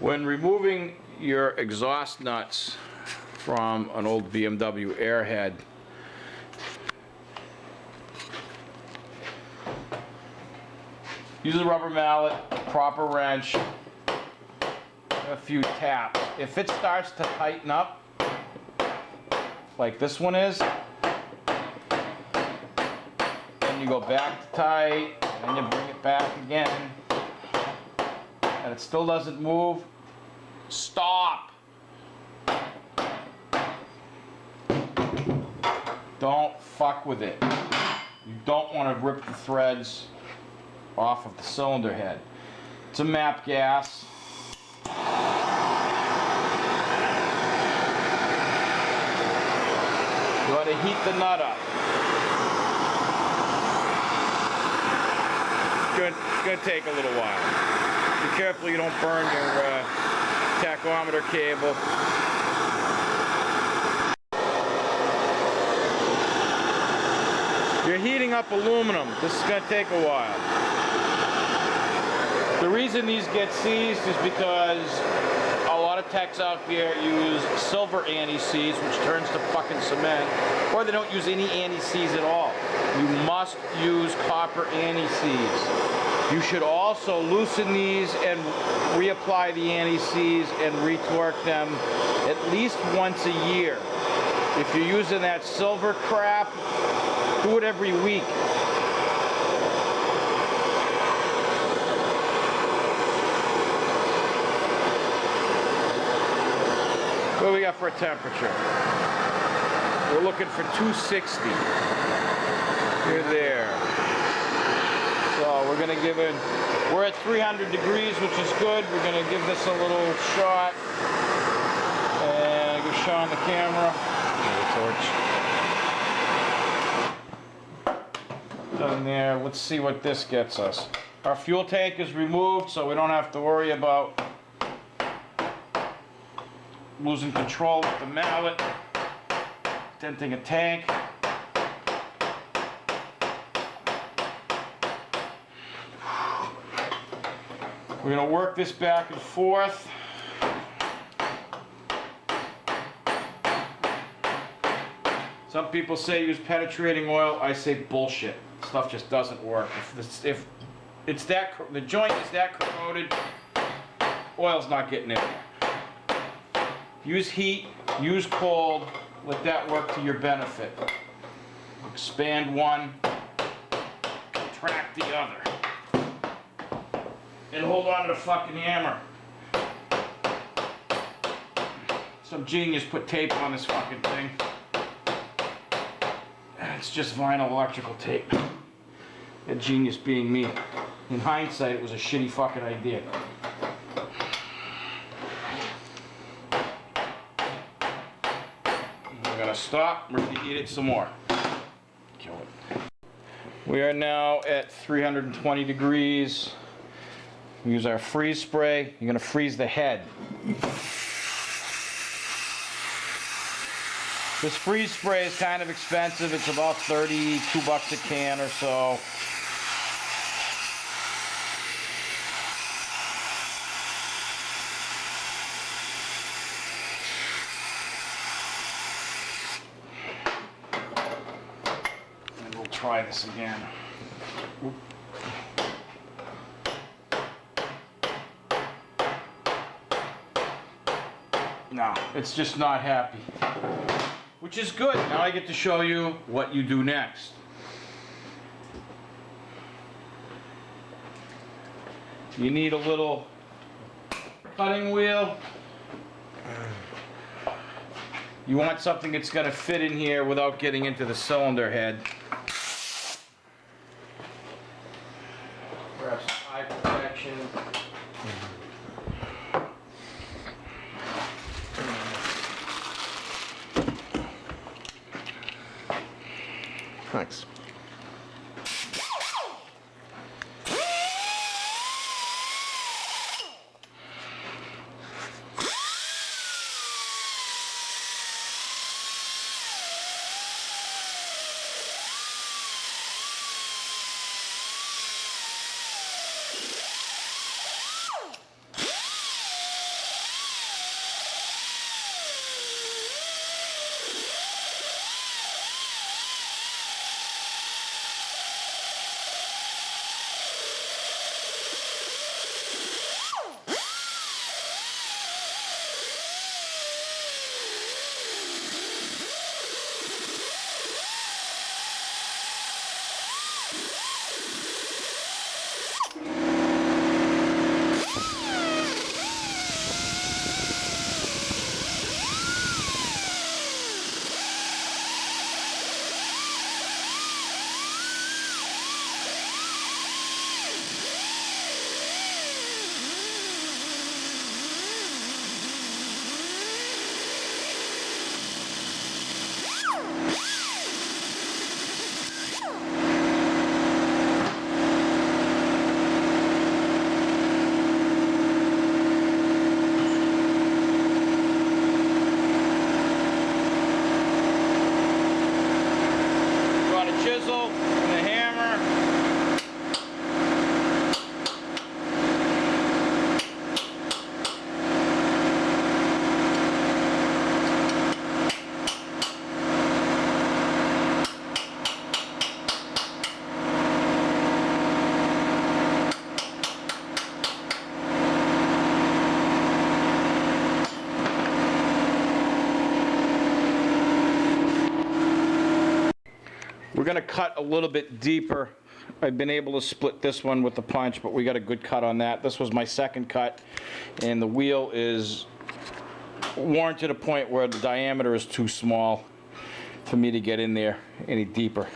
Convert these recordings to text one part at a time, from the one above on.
When removing your exhaust nuts from an old BMW Airhead, use a rubber mallet, proper wrench, a few taps. If it starts to tighten up, like this one is, then you go back to tight, and then you bring it back again, and it still doesn't move, stop. Don't fuck with it. You don't want to rip the threads off of the cylinder head. It's a MAP gas. You want to heat the nut up. It's going to take a little while. Be careful you don't burn your tachometer cable. You're heating up aluminum. This is going to take a while. The reason these get seized is because a lot of techs out there use silver anti-seize, which turns to fucking cement, or they don't use any anti-seize at all. You must use copper anti-seize. You should also loosen these and reapply the anti-seize and retorque them at least once a year. If you're using that silver crap, do it every week. What do we got for a temperature? We're looking for 260. You're there. So we're going to give it, we're at 300 degrees, which is good. We're going to give this a little shot. And give Sean the camera. The torch. Done there. Let's see what this gets us. Our fuel tank is removed, so we don't have to worry about losing control with the mallet, denting a tank. We're going to work this back and forth. Some people say use penetrating oil. I say bullshit. Stuff just doesn't work. If it's that, the joint is that corroded, oil's not getting in there. Use heat, use cold, let that work to your benefit. Expand one, contract the other. And hold on to the fucking hammer. Some genius put tape on this fucking thing. It's just vinyl electrical tape. That genius being me. In hindsight, it was a shitty fucking idea. We're gonna stop, we're gonna eat it some more. Kill it. We are now at 320 degrees. We use our freeze spray. You're gonna freeze the head. This freeze spray is kind of expensive. It's about 32 bucks a can or so. And we'll try this again. No, it's just not happy. Which is good. Now I get to show you what you do next. You need a little cutting wheel. You want something that's going to fit in here without getting into the cylinder head. Grab some eye protection. Thanks. We're gonna cut a little bit deeper. I've been able to split this one with the punch, but we got a good cut on that. This was my second cut, and the wheel is worn to the point where the diameter is too small for me to get in there any deeper.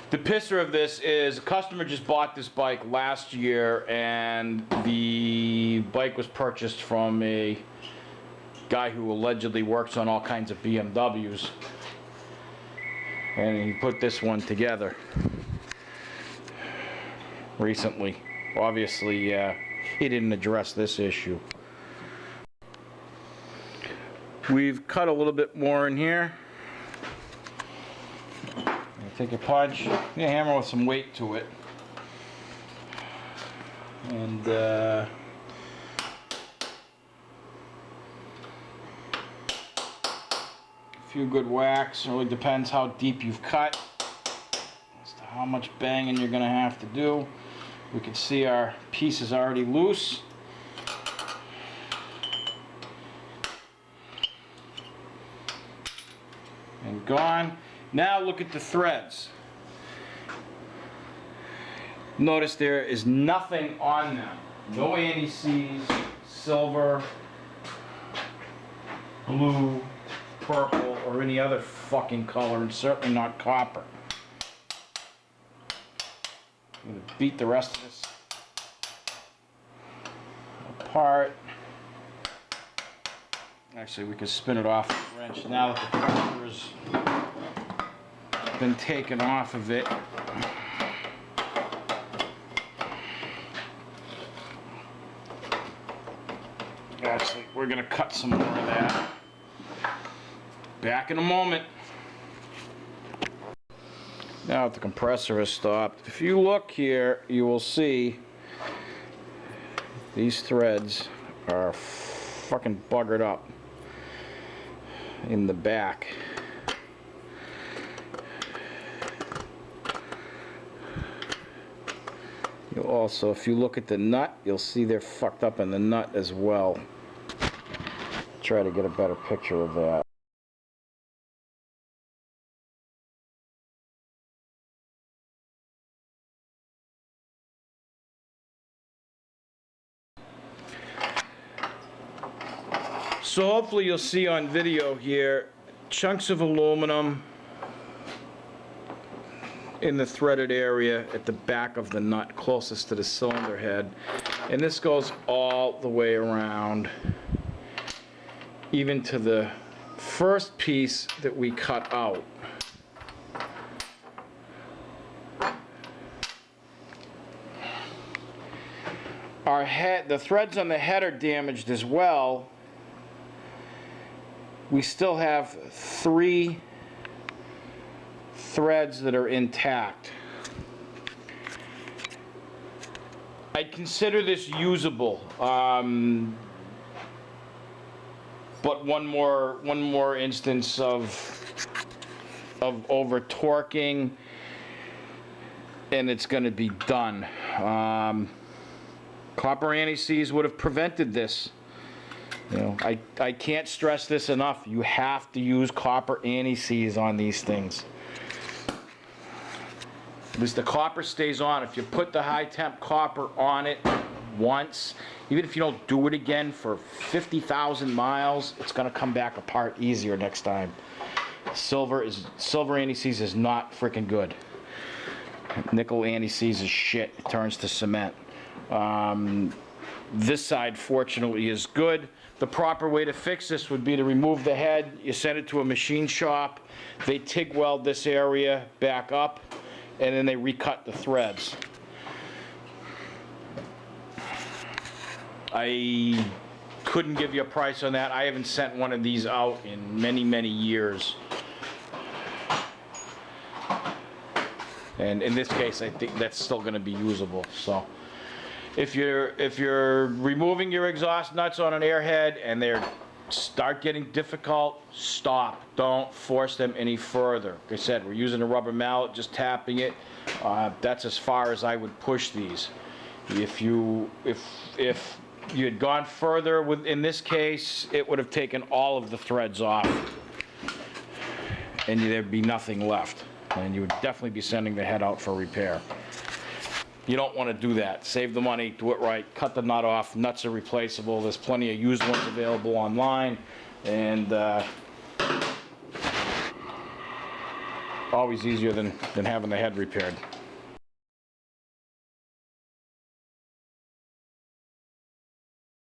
The pisser of this is a customer just bought this bike last year, and the bike was purchased from a guy who allegedly works on all kinds of BMWs, and he put this one together recently. Obviously, he didn't address this issue. We've cut a little bit more in here. Take a punch, a hammer with some weight to it, and a few good whacks. It really depends how deep you've cut as to how much banging you're gonna have to do. We can see our piece is already loose. And gone. Now look at the threads. Notice there is nothing on them. No anti-seize, silver, blue, purple, or any other fucking color, and certainly not copper. I'm gonna beat the rest of this apart. Actually, we can spin it off the wrench now that the pressure's been taken off of it. Actually, we're gonna cut some more of that. Back in a moment. Now that the compressor has stopped, if you look here, you will see these threads are fucking buggered up in the back. You'll also, if you look at the nut, you'll see they're fucked up in the nut as well. Try to get a better picture of that. So hopefully you'll see on video here chunks of aluminum in the threaded area at the back of the nut closest to the cylinder head, and this goes all the way around, even to the first piece that we cut out. Our head, the threads on the head are damaged as well. We still have 3 threads that are intact. I consider this usable, but one more instance of over torquing, and it's going to be done. Copper anti-seize would have prevented this. You know, I can't stress this enough. You have to use copper anti-seize on these things. At least the copper stays on. If you put the high temp copper on it once, even if you don't do it again for 50,000 miles, it's gonna come back apart easier next time. Silver anti-seize is not freaking good. Nickel anti-seize is shit. It turns to cement. This side, fortunately, is good. The proper way to fix this would be to remove the head. You send it to a machine shop. They TIG weld this area back up, and then they recut the threads. I couldn't give you a price on that. I haven't sent one of these out in many, many years. And in this case, I think that's still going to be usable. So if you're removing your exhaust nuts on an Airhead and they start getting difficult, stop. Don't force them any further. Like I said, we're using a rubber mallet, just tapping it. That's as far as I would push these. If you had gone further in this case, it would have taken all of the threads off, and there'd be nothing left. And you would definitely be sending the head out for repair. You don't want to do that. Save the money, do it right, cut the nut off. Nuts are replaceable. There's plenty of used ones available online, and always easier than having the head repaired.